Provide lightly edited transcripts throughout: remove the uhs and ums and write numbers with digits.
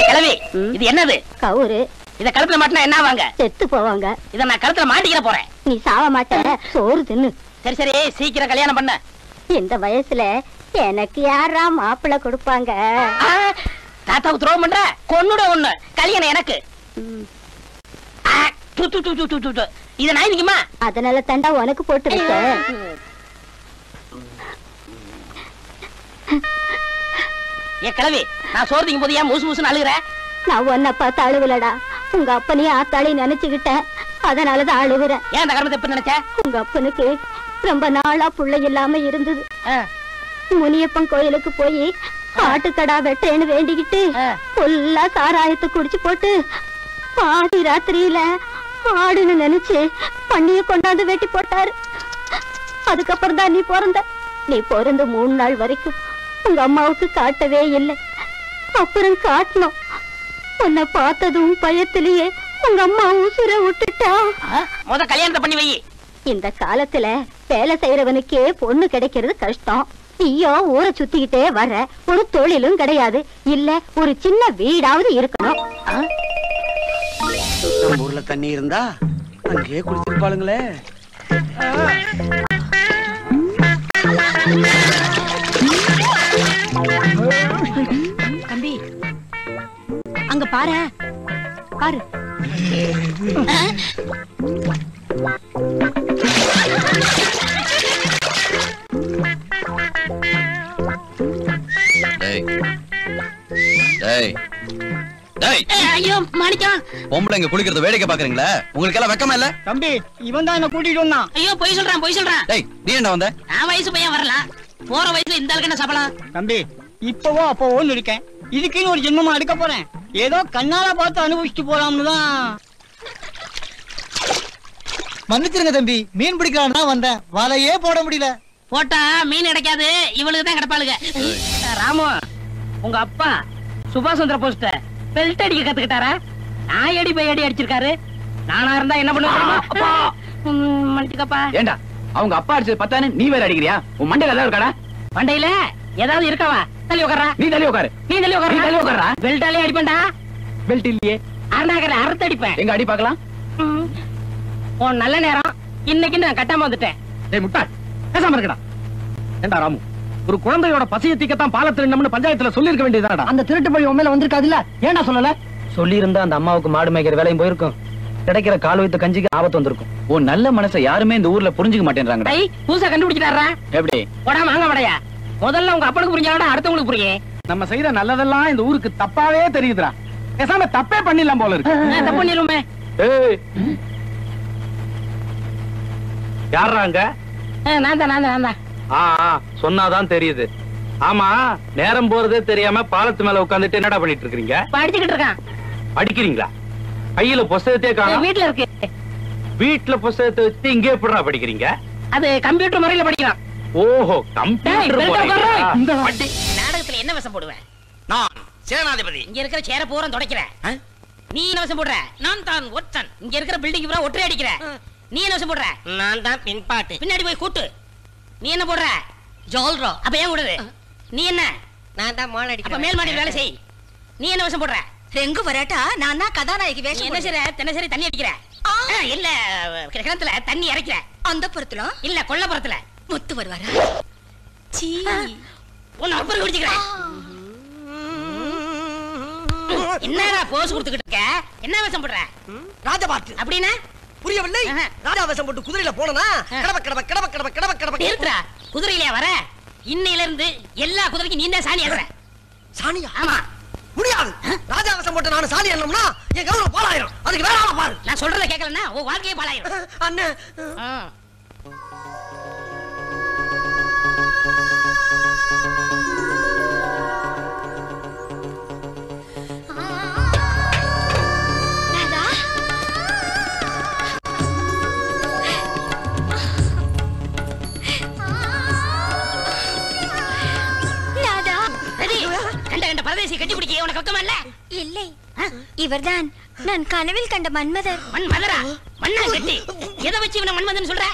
கிழவி, இது என்னது? கவுரு. இத கழுத்துல மாட்டினா என்ன ஆவாங்க? செத்து போவாங்க. இத நான் கழுத்துல மாட்டிக்கிற போறேன். நீ சாவ மாட்ட, சோறு தின்னு. சரி சரி, சீக்கிரம் கல்யாணம் பண்ண. இந்த வயசுல எனக்கு யாரா மாப்பிள்ளை கொடுப்பாங்க? தாத்தாவுக்கு துரோகம் பண்ற, கொன்னுட ஒண்ணு. கல்யாணம் எனக்கு. இத நான் நிக்குமா? அதனால தண்டா உனக்கு போட்டு வைக்க. கிழவி, நான் சோறு திங்கும் போது ஏன் மூசு மூசுன்னு அழுகுற? நான் உன்னை பார்த்து அழுவலடா, உங்க அப்பனையும் ஆத்தாளையும் நினைச்சுக்கிட்டேன். அதனாலதான் அழுகுறேன். ஏன் அந்த கர்மத்தை எப்படி நினைச்ச? உங்க அப்பனுக்கு ரொம்ப நாளா புள்ளை இல்லாம இருந்தது. முனியப்பன் கோயிலுக்கு போய் ஆட்டுக்கடா வெட்டேன்னு வேண்டிக்கிட்டு ஃபுல்லா சாராயத்தை குடிச்சு போட்டு பாதி ராத்திரியில ஆடுன்னு நினைச்சு பண்ணிய கொண்டாந்து வெட்டி போட்டாரு. அதுக்கப்புறம் தான் நீ பிறந்த. நீ பிறந்த 3 நாள் வரைக்கும் உங்க அம்மாவுக்கு காட்டவே இல்லை. அப்புறம் காட்டணும். உன்னை பார்த்ததும் பயத்திலேயே உங்க அம்மா உசுர விட்டுட்டா. முத கல்யாணத்தை பண்ணி வை. இந்த காலத்துல வேலை செய்யறவனுக்கே பொண்ணு கிடைக்கிறது கஷ்டம். நீயோ ஊரை சுத்திக்கிட்டே வர, ஒரு தொழிலும் கிடையாது. இல்ல ஒரு சின்ன வீடாவது இருக்கணும். ஊர்ல தண்ணி இருந்தா அங்கேயே குளிச்சிருப்பாளுங்களே. தம்பி, அங்க பாரு பாரு. ஐயோ மாணிக்கம், பொம்பளைங்க குளிக்கிறத வேடிக்கை பாக்குறீங்களா? உங்களுக்கு எல்லாம் வெக்கமா இல்ல? தம்பி, இவன் தான் என்ன கூட்டிட்டு வந்தான். ஐயோ பொய் சொல்றான் பொய் சொல்றான். டேய், நீ என்ன வந்த? நான் வயசு பையன் வரலாம். போற வயசுல இந்த ஆளுக்கு என்ன சபலம்? தம்பி, இப்பவோ அப்பவோன்னு இருக்கேன். இதுக்குன்னு ஒரு ஜென்மமா எடுக்க போறேன். ஏதோ கண்ணால பார்த்து அனுபவிச்சுட்டு போலாம்னு தான். மன்னிச்சிருங்க தம்பி, மீன் பிடிக்கலான்னு தான் வந்தேன். வலையே போட முடியல. போட்டா மீன் கிடைக்காது, இவளுக்கு தான் கிடப்பாளுங்க. ராமு, உங்க அப்பா சுபாஷ் சந்திர போஸ்ட பெல்ட் அடிக்க கத்துக்கிட்டாரா? நான் அடி போய் அடி அடிச்சிருக்காரு. நானா இருந்தா என்ன பண்ணுவேன்? மன்னிச்சுக்கப்பா. ஏண்டா, அவங்க அப்பா அடிச்சது பத்தானே நீ வேற அடிக்கிறியா? உன் மண்டையில ஏதாவது இருக்காடா? மண்டையில ஏதாவது இருக்கவா? தள்ளி உட்காரா. நீ தள்ளி உட்காரு. நீ தள்ளி உட்காரு. தள்ளி உட்காரா. பெல்ட்டாலே அடிப்பேன்டா. பெல்ட் இல்லையே. அருணாகர அறுத்து அடிப்பேன். எங்க அடி பார்க்கலாம். உன் நல்ல நேரம் இன்னைக்கு நான் கட்டாம வந்துட்டேன். டேய் முட்டாள், பேசாம இருக்கடா. ஏண்டா ராமு, ஒரு குழந்தையோட பசியை தீக்கத்தான் பாலத்துல நின்னு பஞ்சாயத்துல சொல்லி இருக்க வேண்டியதாடா. அந்த திருட்டு பழி உண்மையில வந்திருக்காதுல்ல, ஏன்னா சொல்லல? சொல்லி இருந்தா அந்த அம்மாவுக்கு மாடு மேய்க்கிற வேலையும் போயிருக்கும். கிடைக்கிற கால் வைத்த கஞ்சிக்கு ஆபத்து வந்திருக்கும். ஓ நல்ல மனசை யாருமே இந்த ஊர்ல புரிஞ்சுக்க மாட்டேன்றாங்கடா. டேய், புதுசா கண்டுபிடிச்சிட்டாரா? எப்படி? போடா வாங்க வடையா. முதல்ல உங்க அப்பனுக்கு புரிஞ்சாடா, அடுத்தவங்களுக்கு புரியும். நம்ம செய்யற நல்லதெல்லாம் இந்த ஊருக்கு தப்பாவே தெரியுதுடா. பேசாம தப்பே பண்ணிடலாம் போல இருக்கு. தப்பு பண்ணிருமே. ஏய், யாராங்க? நான் தான். சொன்னாதான் தெரியுது. ஆமா, நேரம் போறதே தெரியாம பாலத்து மேல உட்கார்ந்துட்டு என்னடா பண்ணிட்டு இருக்கீங்க? படிச்சுக்கிட்டு இருக்கான். படிக்கிறீங்களா? கையில புஸ்தகத்தையே காணோம். வீட்டுல இருக்கு. வீட்டுல புஸ்தகத்தை வச்சு இங்கே எப்படிடா படிக்கிறீங்க? அது கம்ப்யூட்டர் முறையில படிக்கலாம். ஓஹோ, கம்ப்யூட்டர் நாடகத்துல என்ன வசம் போடுவேன்? நான் சேனாதிபதி. இங்க இருக்கிற சேர பூரா துடைக்கிறேன். நீ என்ன வசம் போடுற? நான் தான் ஒற்றன். இங்க இருக்கிற பில்டிங் பூரா ஒற்றை அடிக்கிற. நீ என்ன வசம் போடுற? நான் தான் பின்பாட்டு. பின்னாடி போய் கூட்டு. நீ என்ன போடுற? ஜோல்ரோ. அப்ப ஏன் கூடுது? நீ என்ன? நான் தான் மால் அடிக்கிறேன். அப்ப மேல் மாடி வேலை செய். நீ என்ன வசம் போடுற? ரெங்கு வராட்டா, நான் தான் கதாநாயகி வேஷம். என்ன செய்ற? தினசரி தண்ணி அடிக்கிற. இல்ல கிணத்துல தண்ணி இறைக்கிற. அந்த புறத்துல இல்ல கொல்லப்புறத்துல. முத்து வருவாரா? சீ, உன்னை அப்புறம் குடிச்சுக்கிறேன். என்னடா போஸ் கொடுத்துக்கிட்டு இருக்க? என்ன வேஷம் போடுற? ராஜபாட்டு. அப்படின்னா புரியவில்லை? ராஜா வேஷம் போட்டு குதிரையில போனா கடப கடப கடப கடப கடப கடப நிறுத்துறா. குதிரையிலே வர. இன்னையில இருந்து எல்லா குதிரைக்கும் நீ தான் சாணி ஏத்துற. சாணியா? ஆமா. முடியாது. ராஜா வேஷம் போட்டு நான் சாணி ஏறணும்னா என் கௌரவம் பாழாயிரும். அதுக்கு வேற ஆள பாரு. நான் சொல்றத கேட்கலன்னா உன் வாழ்க்கையே பாழாயிரும். அண்ணே, பரதேசி கட்டி பிடிக்க உனக்கு வெக்கமா இல்ல? இல்லை, இவர்தான் நான் கனவில் கண்ட மன்மதர். மன்மதரா? மண்ணா கட்டி எதை வச்சு இவனை மன்மதன் சொல்ற?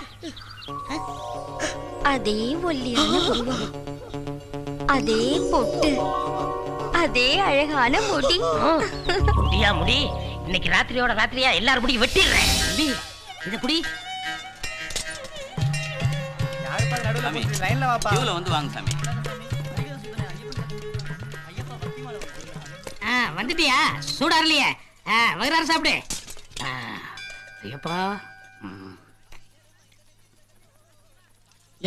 அதே ஒல்லியான உருவம், அதே பொட்டு, அதே அழகான முடி. முடியா முடி இன்னைக்கு ராத்திரியோட ராத்திரியா எல்லாரும் முடி வெட்டிடுறேன். தம்பி இத குடி. லைன்ல வாப்பா. கியூல வந்து வாங்க சாமி. வந்துட்டியா? சூடா இல்லையே. வயிறார சாப்பிடு. ஐயப்பா.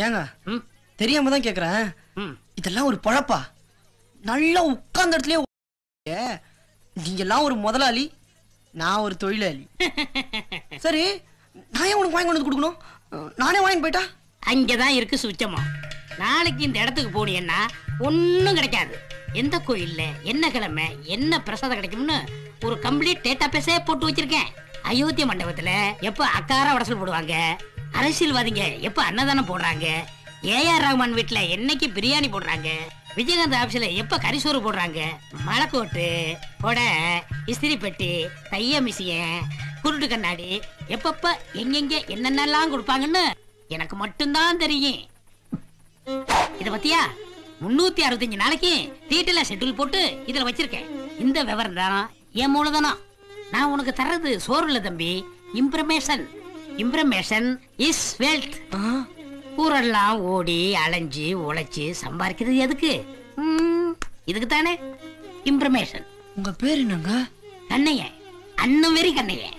ஏங்க தெரியாம தான் கேக்குறேன். இதெல்லாம் ஒரு பழப்பா? நல்லா உட்கார்ந்த இடத்துலயே நீங்க எல்லாம் ஒரு முதலாளி, நான் ஒரு தொழிலாளி. சரி நான் ஏன் உனக்கு வாங்கி கொண்டு வந்து கொடுக்கணும்? நானே வாங்கி போயிட்டா? அங்கதான் இருக்கு சுச்சமா. நாளைக்கு இந்த இடத்துக்கு போனீங்கன்னா ஒன்னும் கிடைக்காது. எந்த கோயில்ல என்ன கிழமை என்ன பிரசாதம் கிடைக்கும்னு ஒரு கம்ப்ளீட் டேட்டா பேஸே போட்டு வச்சிருக்கேன். அயோத்திய மண்டபத்துல எப்ப அக்கார வடசல் போடுவாங்க, அரசியல்வாதிங்க எப்ப அன்னதானம் போடுறாங்க, ஏஆர் ரஹ்மான் வீட்டுல என்னைக்கு பிரியாணி போடுறாங்க, விஜயகாந்த் ஆபீஸ்ல எப்ப கரிசோறு போடுறாங்க, மலைக்கோட்டு கொடை இஸ்திரி பெட்டி தைய மிஷின் குருட்டு கண்ணாடி எப்பப்ப எங்கெங்க என்னென்னலாம் கொடுப்பாங்கன்னு எனக்கு மட்டும்தான் தெரியும். இத பத்தியா 365 நாளைக்கு டீட்டெயிலா ஷெட்யூல் போட்டு இதுல வச்சிருக்கேன். இந்த விவரம் தான் என் மூலதனம். நான் உனக்கு தர்றது சோறு இல்ல தம்பி, இம்ப்ரமேஷன். இம்ப்ரமேஷன் இஸ் வெல்த். ஊரெல்லாம் ஓடி அலைஞ்சு உழைச்சு சம்பாதிக்கிறது எதுக்கு? இதுக்கு தானே இம்ப்ரமேஷன். உங்க பேர் என்னங்க? கண்ணையன். அண்ணன் வெறி கண்ணையன்.